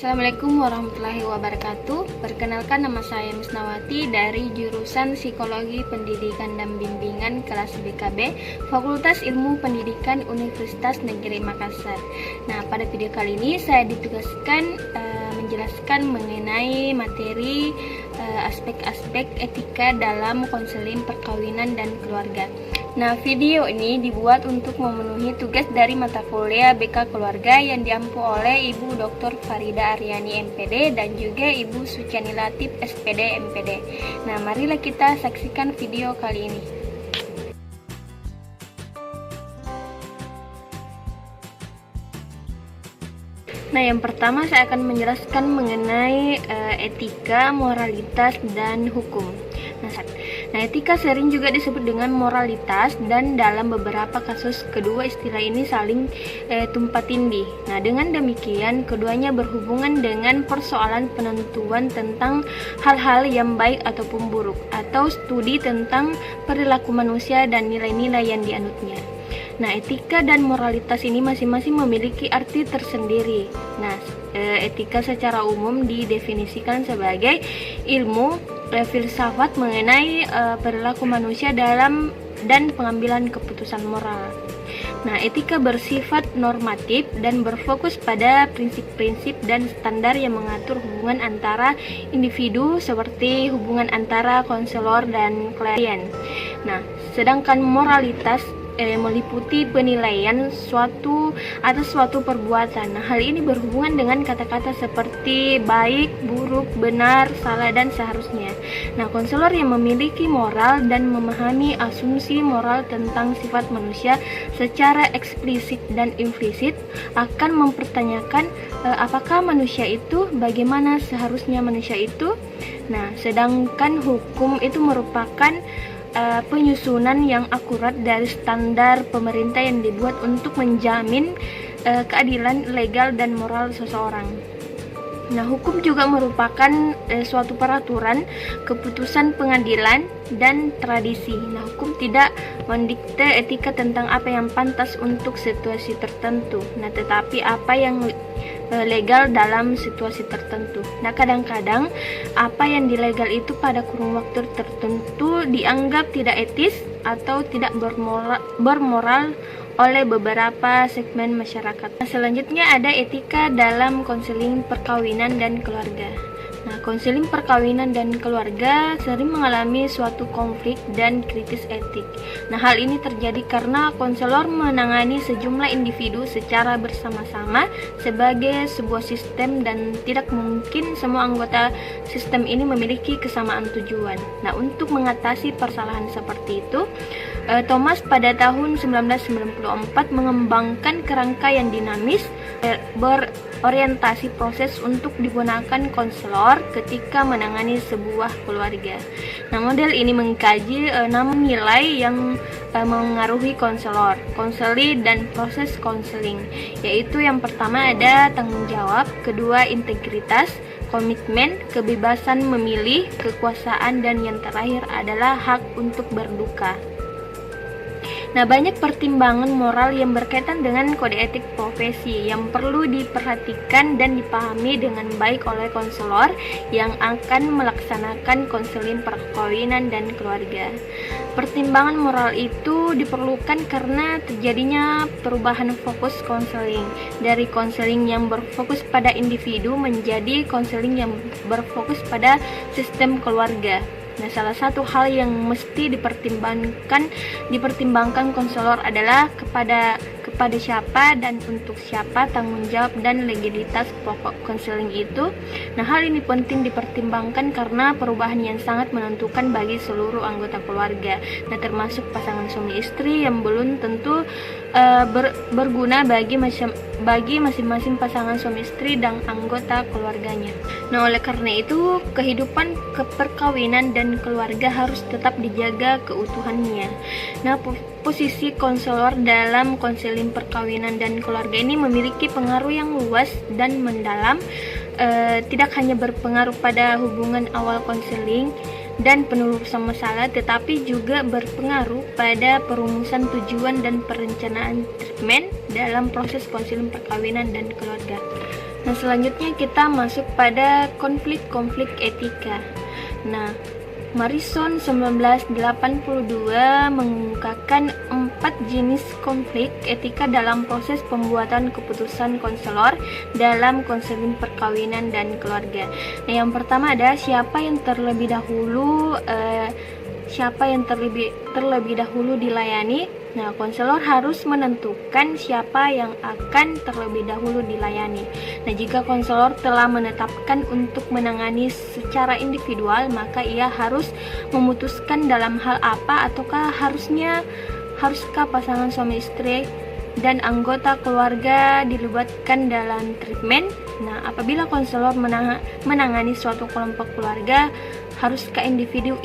Assalamualaikum warahmatullahi wabarakatuh. Perkenalkan, nama saya Misnawati dari jurusan Psikologi Pendidikan dan Bimbingan kelas BKB, Fakultas Ilmu Pendidikan Universitas Negeri Makassar. Nah, pada video kali ini saya ditugaskan menjelaskan mengenai materi aspek-aspek etika dalam konseling perkawinan dan keluarga. Nah, video ini dibuat untuk memenuhi tugas dari mata kuliah BK Keluarga yang diampu oleh Ibu Dr. Farida Aryani MPD dan juga Ibu Suciani Latif SPD MPD. Nah, marilah kita saksikan video kali ini. Nah, yang pertama saya akan menjelaskan mengenai etika, moralitas, dan hukum. Nah, etika sering juga disebut dengan moralitas, dan dalam beberapa kasus kedua istilah ini saling tumpang tindih. Nah, dengan demikian keduanya berhubungan dengan persoalan penentuan tentang hal-hal yang baik ataupun buruk, atau studi tentang perilaku manusia dan nilai-nilai yang dianutnya. Nah, etika dan moralitas ini masing-masing memiliki arti tersendiri. Nah, etika secara umum didefinisikan sebagai ilmu filsafat mengenai perilaku manusia dalam dan pengambilan keputusan moral. Nah, etika bersifat normatif dan berfokus pada prinsip-prinsip dan standar yang mengatur hubungan antara individu seperti hubungan antara konselor dan klien. Nah, sedangkan moralitas meliputi penilaian suatu atas suatu perbuatan. Nah, hal ini berhubungan dengan kata-kata seperti baik, buruk, benar, salah, dan seharusnya. Nah, konselor yang memiliki moral dan memahami asumsi moral tentang sifat manusia secara eksplisit dan implisit akan mempertanyakan apakah manusia itu, bagaimana seharusnya manusia itu. Nah, sedangkan hukum itu merupakan penyusunan yang akurat dari standar pemerintah yang dibuat untuk menjamin keadilan legal dan moral seseorang. Nah, hukum juga merupakan suatu peraturan, keputusan pengadilan, dan tradisi. Nah, hukum tidak mendikte etika tentang apa yang pantas untuk situasi tertentu. Nah, tetapi apa yang legal dalam situasi tertentu. Nah, kadang-kadang apa yang dilegal itu pada kurun waktu tertentu dianggap tidak etis atau tidak bermoral oleh beberapa segmen masyarakat. Nah, selanjutnya ada etika dalam konseling perkawinan dan keluarga. Nah, konseling perkawinan dan keluarga sering mengalami suatu konflik dan kritis etik. Nah, hal ini terjadi karena konselor menangani sejumlah individu secara bersama-sama sebagai sebuah sistem dan tidak mungkin semua anggota sistem ini memiliki kesamaan tujuan. Nah, untuk mengatasi permasalahan seperti itu, Thomas pada tahun 1994 mengembangkan kerangka yang dinamis berorientasi proses untuk digunakan konselor ketika menangani sebuah keluarga. Nah, model ini mengkaji 6 nilai yang mengaruhi konselor, konseling, dan proses konseling, yaitu yang pertama ada tanggung jawab, kedua integritas, komitmen, kebebasan memilih, kekuasaan, dan yang terakhir adalah hak untuk berduka. Nah, banyak pertimbangan moral yang berkaitan dengan kode etik profesi yang perlu diperhatikan dan dipahami dengan baik oleh konselor yang akan melaksanakan konseling perkawinan dan keluarga. Pertimbangan moral itu diperlukan karena terjadinya perubahan fokus konseling dari konseling yang berfokus pada individu menjadi konseling yang berfokus pada sistem keluarga. Nah, salah satu hal yang mesti dipertimbangkan konselor adalah kepada siapa dan untuk siapa tanggung jawab dan legalitas pokok konseling itu. Nah, hal ini penting dipertimbangkan karena perubahan yang sangat menentukan bagi seluruh anggota keluarga. Nah, termasuk pasangan suami istri yang belum tentu berguna bagi masing-masing pasangan suami istri dan anggota keluarganya. Nah, oleh karena itu kehidupan keperkawinan dan keluarga harus tetap dijaga keutuhannya. Nah, posisi konselor dalam konseling perkawinan dan keluarga ini memiliki pengaruh yang luas dan mendalam, tidak hanya berpengaruh pada hubungan awal konseling dan penelusuran masalah, tetapi juga berpengaruh pada perumusan tujuan dan perencanaan treatment dalam proses konseling perkawinan dan keluarga. Nah, selanjutnya kita masuk pada konflik-konflik etika. Nah, Morrison 1982 mengungkapkan 4 jenis konflik etika dalam proses pembuatan keputusan konselor dalam konseling perkawinan dan keluarga. Nah, yang pertama ada siapa yang terlebih dahulu dilayani. Nah, konselor harus menentukan siapa yang akan terlebih dahulu dilayani. Nah, jika konselor telah menetapkan untuk menangani secara individual, maka ia harus memutuskan dalam hal apa ataukah haruskah pasangan suami istri dan anggota keluarga dilibatkan dalam treatment. Nah, apabila konselor menangani suatu kelompok keluarga, haruskah individu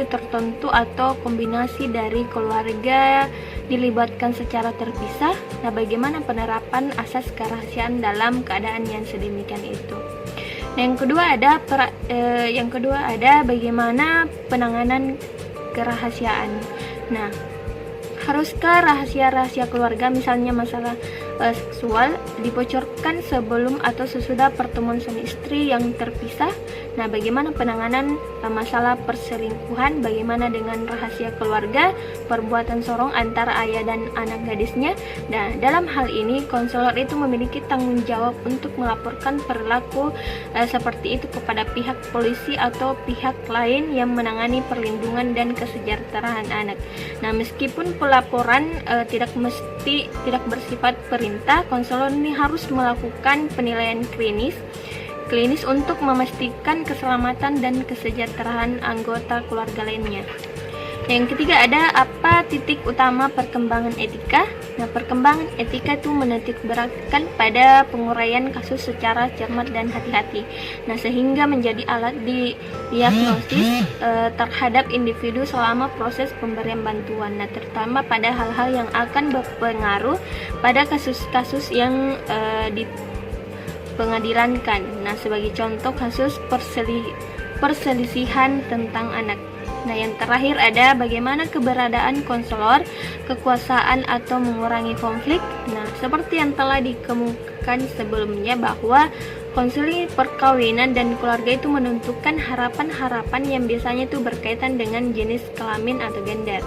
tertentu atau kombinasi dari keluarga dilibatkan secara terpisah? Nah, bagaimana penerapan asas kerahasiaan dalam keadaan yang sedemikian itu? Nah, yang kedua ada bagaimana penanganan kerahasiaan. Nah, haruskah rahasia-rahasia keluarga, misalnya masalah seksual, dibocorkan sebelum atau sesudah pertemuan suami istri yang terpisah? Nah, bagaimana penanganan masalah perselingkuhan? Bagaimana dengan rahasia keluarga, perbuatan sorong antara ayah dan anak gadisnya? Nah, dalam hal ini konselor itu memiliki tanggung jawab untuk melaporkan perilaku seperti itu kepada pihak polisi atau pihak lain yang menangani perlindungan dan kesejahteraan anak. Nah, meskipun pelaporan tidak bersifat perintah, konselor ini harus melakukan penilaian klinis untuk memastikan keselamatan dan kesejahteraan anggota keluarga lainnya. Yang ketiga ada apa titik utama perkembangan etika. Nah, perkembangan etika itu menitik beratkan pada penguraian kasus secara cermat dan hati-hati. Nah, sehingga menjadi alat diagnosis terhadap individu selama proses pemberian bantuan. Nah, terutama pada hal-hal yang akan berpengaruh pada kasus-kasus yang pengadilankan. Nah, sebagai contoh kasus perselisihan tentang anak. Nah, yang terakhir ada bagaimana keberadaan konselor, kekuasaan atau mengurangi konflik. Nah, seperti yang telah dikemukakan sebelumnya bahwa konseling perkawinan dan keluarga itu menentukan harapan-harapan yang biasanya itu berkaitan dengan jenis kelamin atau gender.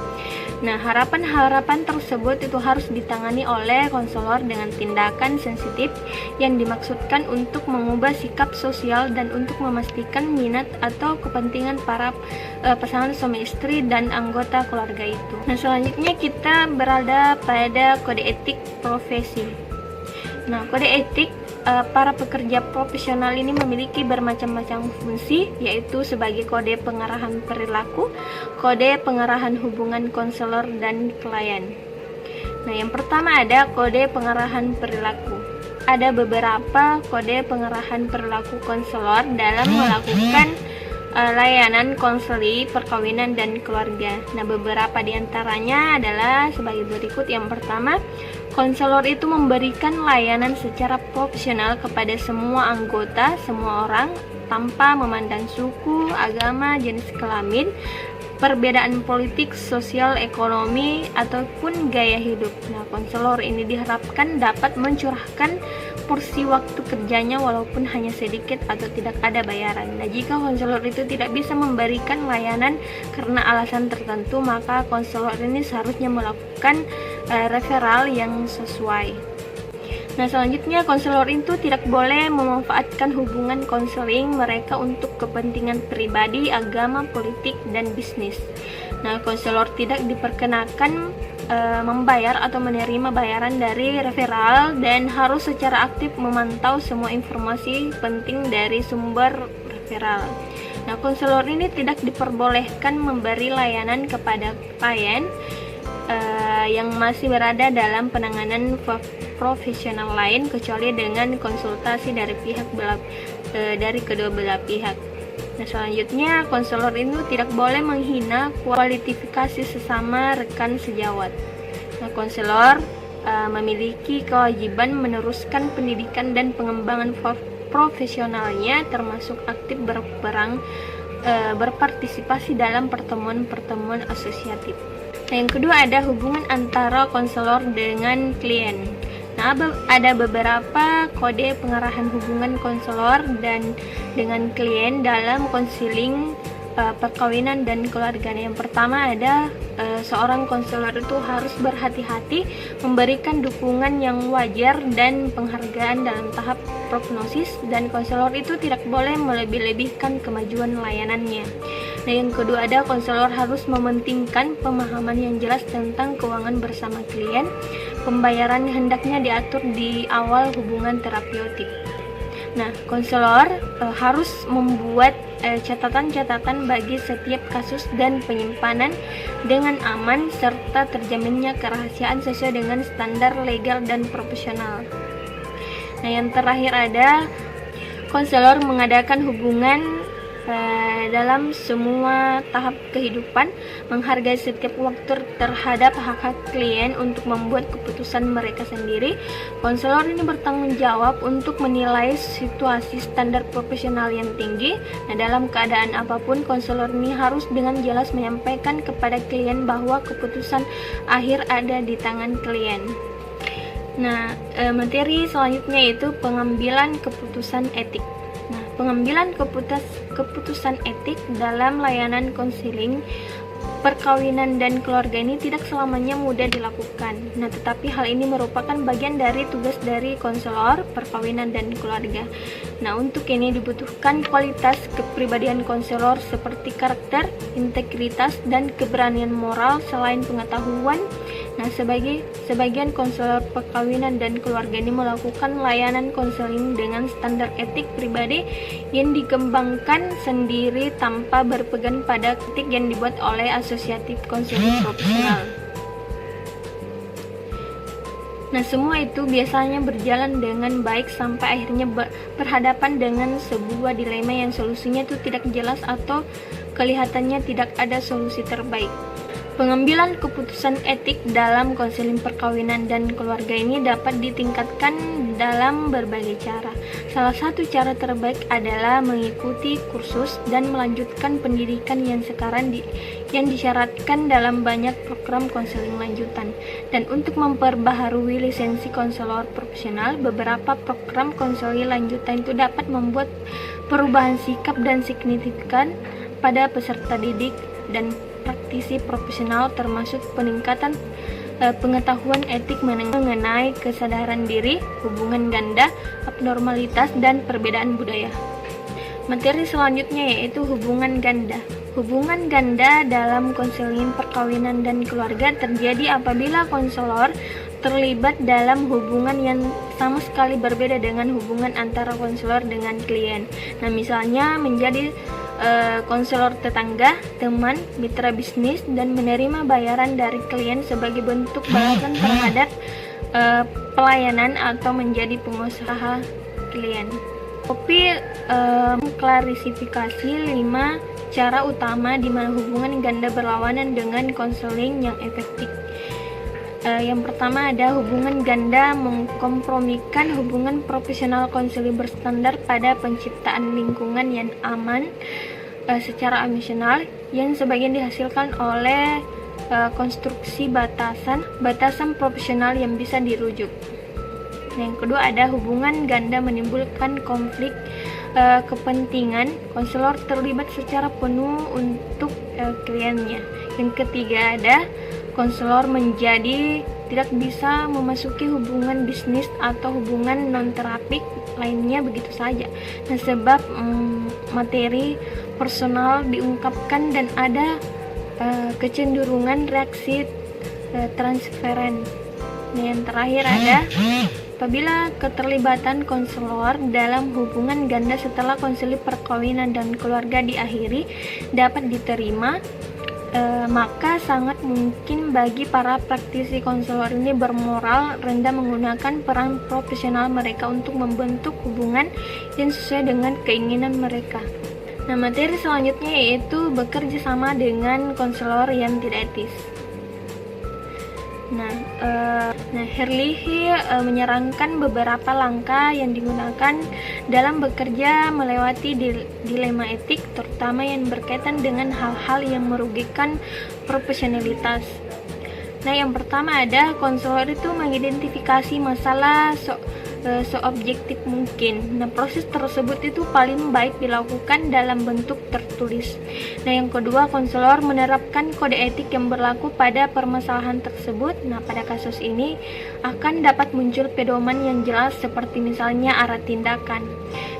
Nah, harapan-harapan tersebut itu harus ditangani oleh konselor dengan tindakan sensitif yang dimaksudkan untuk mengubah sikap sosial dan untuk memastikan minat atau kepentingan para pasangan suami istri dan anggota keluarga itu. Nah, selanjutnya kita berada pada kode etik profesi. Nah, kode etik para pekerja profesional ini memiliki bermacam-macam fungsi, yaitu sebagai kode pengarahan perilaku, kode pengarahan hubungan konselor dan klien. Nah, yang pertama ada kode pengarahan perilaku. Ada beberapa kode pengarahan perilaku konselor dalam melakukan layanan konseling perkawinan dan keluarga. Nah, beberapa diantaranya adalah sebagai berikut. Yang pertama, konselor itu memberikan layanan secara profesional kepada semua anggota, semua orang, tanpa memandang suku, agama, jenis kelamin, perbedaan politik, sosial, ekonomi, ataupun gaya hidup. Nah, konselor ini diharapkan dapat mencurahkan porsi waktu kerjanya walaupun hanya sedikit atau tidak ada bayaran. Nah, jika konselor itu tidak bisa memberikan layanan karena alasan tertentu, maka konselor ini seharusnya melakukan referral yang sesuai. Nah, selanjutnya konselor itu tidak boleh memanfaatkan hubungan konseling mereka untuk kepentingan pribadi, agama, politik, dan bisnis. Nah, konselor tidak diperkenakan membayar atau menerima bayaran dari referral dan harus secara aktif memantau semua informasi penting dari sumber referral. Nah, konselor ini tidak diperbolehkan memberi layanan kepada klien yang masih berada dalam penanganan profesional lain kecuali dengan konsultasi dari kedua belah pihak. Nah, selanjutnya konselor itu tidak boleh menghina kualifikasi sesama rekan sejawat. Nah, konselor memiliki kewajiban meneruskan pendidikan dan pengembangan profesionalnya, termasuk aktif berpartisipasi dalam pertemuan-pertemuan asosiatif. Nah, yang kedua ada hubungan antara konselor dengan klien. Nah, ada beberapa kode pengarahan hubungan konselor dan dengan klien dalam konseling perkawinan dan keluarga. Yang pertama ada seorang konselor itu harus berhati-hati memberikan dukungan yang wajar dan penghargaan dalam tahap prognosis, dan konselor itu tidak boleh melebih-lebihkan kemajuan layanannya. Nah, yang kedua ada konselor harus mementingkan pemahaman yang jelas tentang keuangan bersama klien. Pembayaran hendaknya diatur di awal hubungan terapeutik. Nah, konselor harus membuat catatan-catatan bagi setiap kasus dan penyimpanan dengan aman serta terjaminnya kerahasiaan sesuai dengan standar legal dan profesional. Nah, yang terakhir ada konselor mengadakan hubungan dalam semua tahap kehidupan, menghargai setiap waktu terhadap hak-hak klien untuk membuat keputusan mereka sendiri. Konselor ini bertanggung jawab untuk menilai situasi standar profesional yang tinggi. Nah, dalam keadaan apapun, konselor ini harus dengan jelas menyampaikan kepada klien bahwa keputusan akhir ada di tangan klien. Nah, materi selanjutnya yaitu pengambilan keputusan etik. Nah, pengambilan keputusan etik dalam layanan konseling perkawinan dan keluarga ini tidak selamanya mudah dilakukan. Nah, tetapi hal ini merupakan bagian dari tugas dari konselor perkawinan dan keluarga. Nah, untuk ini dibutuhkan kualitas kepribadian konselor seperti karakter, integritas, dan keberanian moral selain pengetahuan. Nah, sebagian konselor perkawinan dan keluarga ini melakukan layanan konseling dengan standar etik pribadi yang dikembangkan sendiri tanpa berpegang pada etik yang dibuat oleh asosiatif konseling profesional. Nah, semua itu biasanya berjalan dengan baik sampai akhirnya berhadapan dengan sebuah dilema yang solusinya itu tidak jelas atau kelihatannya tidak ada solusi terbaik. Pengambilan keputusan etik dalam konseling perkawinan dan keluarga ini dapat ditingkatkan dalam berbagai cara. Salah satu cara terbaik adalah mengikuti kursus dan melanjutkan pendidikan yang sekarang yang disyaratkan dalam banyak program konseling lanjutan. Dan untuk memperbaharui lisensi konselor profesional, beberapa program konseling lanjutan itu dapat membuat perubahan sikap dan signifikan pada peserta didik dan praktisi profesional, termasuk peningkatan pengetahuan etik mengenai kesadaran diri, hubungan ganda, abnormalitas, dan perbedaan budaya. Materi selanjutnya yaitu hubungan ganda. Hubungan ganda dalam konseling perkawinan dan keluarga terjadi apabila konselor terlibat dalam hubungan yang sama sekali berbeda dengan hubungan antara konselor dengan klien. Nah, misalnya menjadi konselor tetangga, teman, mitra bisnis, dan menerima bayaran dari klien sebagai bentuk balasan terhadap pelayanan atau menjadi pengusaha klien. Kopi klarifikasi 5 cara utama di mana hubungan ganda berlawanan dengan konseling yang efektif. Yang pertama ada hubungan ganda mengkompromikan hubungan profesional konseling berstandar pada penciptaan lingkungan yang aman secara emosional yang sebagian dihasilkan oleh konstruksi batasan profesional yang bisa dirujuk. Yang kedua ada hubungan ganda menimbulkan konflik kepentingan, konselor terlibat secara penuh untuk kliennya. Yang ketiga ada konselor menjadi tidak bisa memasuki hubungan bisnis atau hubungan non-terapik lainnya begitu saja. Nah, sebab materi personal diungkapkan dan ada kecenderungan reaksi transferen. Nah, yang terakhir ada apabila keterlibatan konselor dalam hubungan ganda setelah konseling perkawinan dan keluarga diakhiri dapat diterima, maka sangat mungkin bagi para praktisi konselor ini bermoral rendah menggunakan peran profesional mereka untuk membentuk hubungan yang sesuai dengan keinginan mereka. Nah, materi selanjutnya yaitu bekerja sama dengan konselor yang tidak etis. Nah, Herlihy menyarankan beberapa langkah yang digunakan dalam bekerja melewati dilema etik, terutama yang berkaitan dengan hal-hal yang merugikan profesionalitas. Nah, yang pertama ada konselor itu mengidentifikasi masalah seobjektif mungkin. Nah, proses tersebut itu paling baik dilakukan dalam bentuk tertulis. Nah, yang kedua, konselor menerapkan kode etik yang berlaku pada permasalahan tersebut. Nah, pada kasus ini akan dapat muncul pedoman yang jelas seperti misalnya arah tindakan.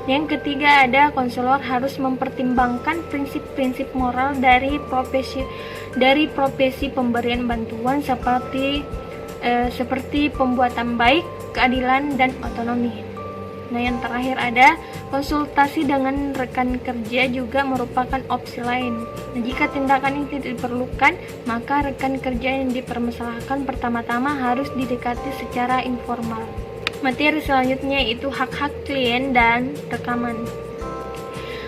Yang ketiga ada konselor harus mempertimbangkan prinsip-prinsip moral dari profesi pemberian bantuan seperti pembuatan baik, keadilan, dan otonomi. Nah, yang terakhir ada konsultasi dengan rekan kerja juga merupakan opsi lain. Nah, jika tindakan ini tidak diperlukan, maka rekan kerja yang dipermasalahkan pertama-tama harus didekati secara informal. Materi selanjutnya itu hak-hak klien dan rekaman.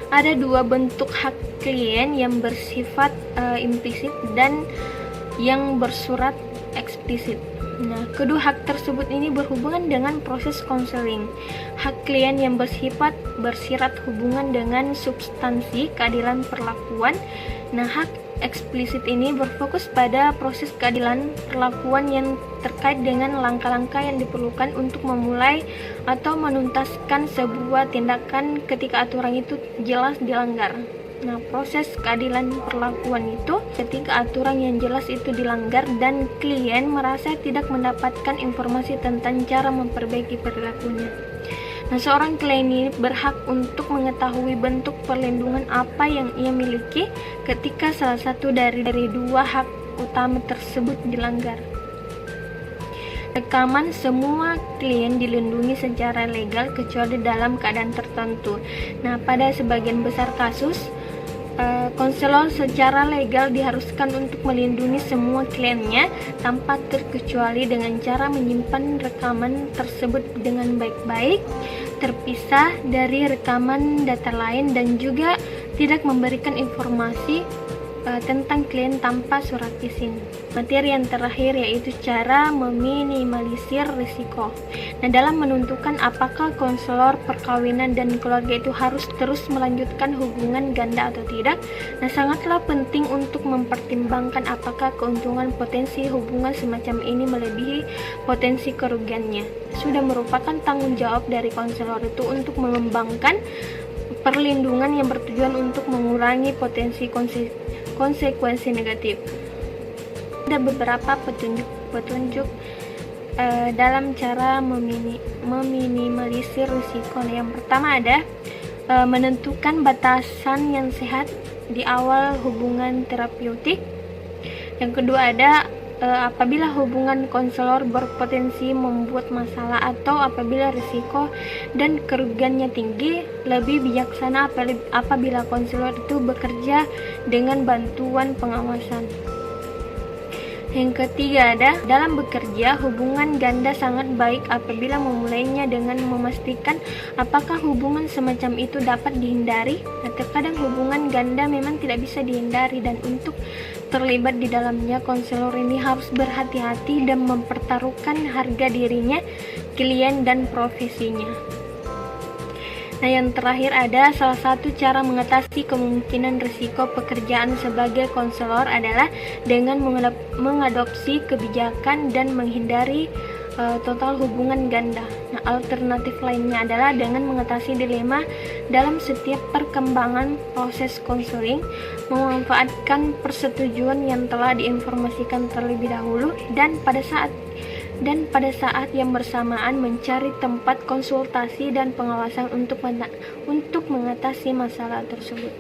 Ada dua bentuk hak klien yang bersifat implisit dan yang bersurat eksplisit. Nah, kedua hak tersebut ini berhubungan dengan proses konseling. Hak klien yang bersirat hubungan dengan substansi keadilan perlakuan. Nah, hak eksplisit ini berfokus pada proses keadilan perlakuan yang terkait dengan langkah-langkah yang diperlukan untuk memulai atau menuntaskan sebuah tindakan ketika aturan itu jelas dilanggar. Nah, proses keadilan perlakuan itu ketika aturan yang jelas itu dilanggar dan klien merasa tidak mendapatkan informasi tentang cara memperbaiki perilakunya. Nah, seorang klien ini berhak untuk mengetahui bentuk perlindungan apa yang ia miliki ketika salah satu dari dua hak utama tersebut dilanggar. Rekaman, semua klien dilindungi secara legal kecuali dalam keadaan tertentu. Nah, pada sebagian besar kasus, konselor secara legal diharuskan untuk melindungi semua kliennya tanpa terkecuali dengan cara menyimpan rekaman tersebut dengan baik-baik, terpisah dari rekaman data lain, dan juga tidak memberikan informasi tentang klien tanpa surat izin. Materi yang terakhir yaitu cara meminimalisir risiko. Nah, dalam menentukan apakah konselor perkawinan dan keluarga itu harus terus melanjutkan hubungan ganda atau tidak, nah sangatlah penting untuk mempertimbangkan apakah keuntungan potensi hubungan semacam ini melebihi potensi kerugiannya. Sudah merupakan tanggung jawab dari konselor itu untuk mengembangkan perlindungan yang bertujuan untuk mengurangi potensi konsekuensi negatif. Ada beberapa petunjuk dalam cara meminimalisir risiko. Yang pertama ada menentukan batasan yang sehat di awal hubungan terapeutik. Yang kedua ada apabila hubungan konselor berpotensi membuat masalah atau apabila risiko dan kerugiannya tinggi, lebih bijaksana apabila konselor itu bekerja dengan bantuan pengawasan. Yang ketiga ada dalam bekerja, hubungan ganda sangat baik apabila memulainya dengan memastikan apakah hubungan semacam itu dapat dihindari. Nah, terkadang hubungan ganda memang tidak bisa dihindari, dan untuk terlibat di dalamnya, konselor ini harus berhati-hati dan mempertaruhkan harga dirinya, klien, dan profesinya. Nah, yang terakhir ada salah satu cara mengatasi kemungkinan risiko pekerjaan sebagai konselor adalah dengan mengadopsi kebijakan dan menghindari total hubungan ganda. Nah, alternatif lainnya adalah dengan mengatasi dilema dalam setiap perkembangan proses konseling, memanfaatkan persetujuan yang telah diinformasikan terlebih dahulu, dan pada saat yang bersamaan mencari tempat konsultasi dan pengawasan untuk mengatasi masalah tersebut.